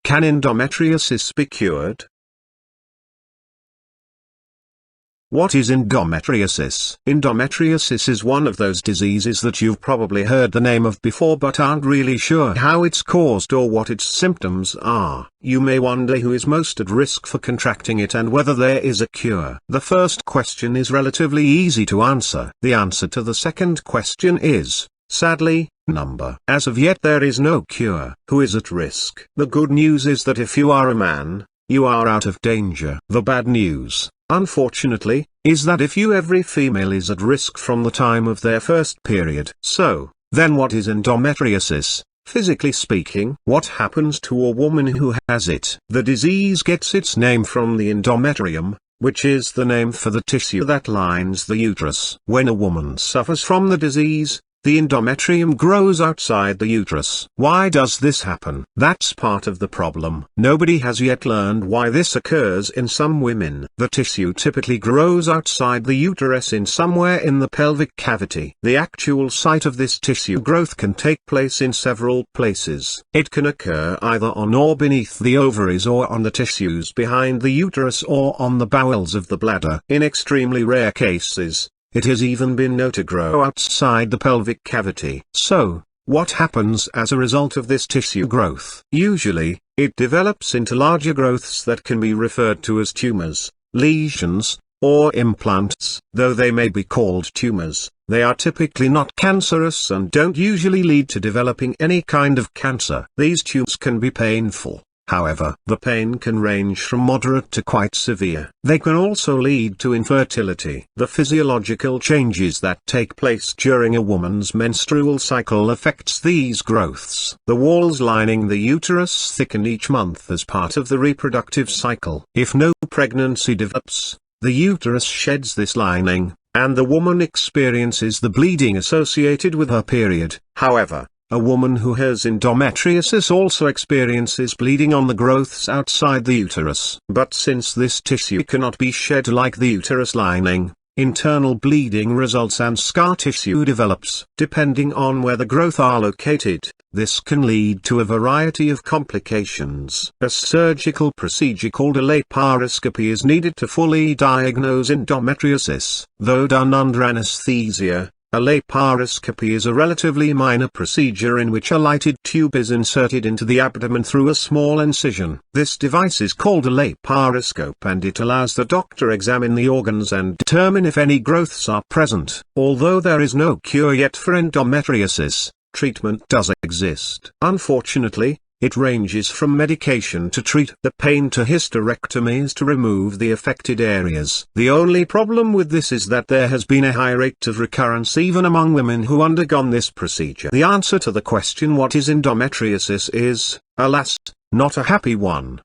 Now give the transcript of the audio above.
Can endometriosis be cured? What is endometriosis? Endometriosis is one of those diseases that you've probably heard the name of before but aren't really sure how it's caused or what its symptoms are. You may wonder who is most at risk for contracting it and whether there is a cure. The first question is relatively easy to answer. The answer to the second question is, sadly, number. As of yet there is no cure. Who is at risk? The good news is that if you are a man, you are out of danger. The bad news, unfortunately, is that every female is at risk from the time of their first period. So, then what is endometriosis? Physically speaking, what happens to a woman who has it? The disease gets its name from the endometrium, which is the name for the tissue that lines the uterus. When a woman suffers from the disease, the endometrium grows outside the uterus. Why does this happen? That's part of the problem. Nobody has yet learned why this occurs in some women. The tissue typically grows outside the uterus in somewhere in the pelvic cavity. The actual site of this tissue growth can take place in several places. It can occur either on or beneath the ovaries or on the tissues behind the uterus or on the bowels of the bladder. In extremely rare cases, it has even been known to grow outside the pelvic cavity. So, what happens as a result of this tissue growth? Usually, it develops into larger growths that can be referred to as tumors, lesions, or implants. Though they may be called tumors, they are typically not cancerous and don't usually lead to developing any kind of cancer. These tumors can be painful. However, the pain can range from moderate to quite severe. They can also lead to infertility. The physiological changes that take place during a woman's menstrual cycle affects these growths. The walls lining the uterus thicken each month as part of the reproductive cycle. If no pregnancy develops, the uterus sheds this lining, and the woman experiences the bleeding associated with her period. However, a woman who has endometriosis also experiences bleeding on the growths outside the uterus. But since this tissue cannot be shed like the uterus lining, internal bleeding results and scar tissue develops. Depending on where the growths are located, this can lead to a variety of complications. A surgical procedure called a laparoscopy is needed to fully diagnose endometriosis. Though done under anesthesia, a laparoscopy is a relatively minor procedure in which a lighted tube is inserted into the abdomen through a small incision. This device is called a laparoscope and it allows the doctor to examine the organs and determine if any growths are present. Although there is no cure yet for endometriosis, treatment does exist. Unfortunately, it ranges from medication to treat the pain to hysterectomies to remove the affected areas. The only problem with this is that there has been a high rate of recurrence even among women who undergone this procedure. The answer to the question what is endometriosis is, alas, not a happy one.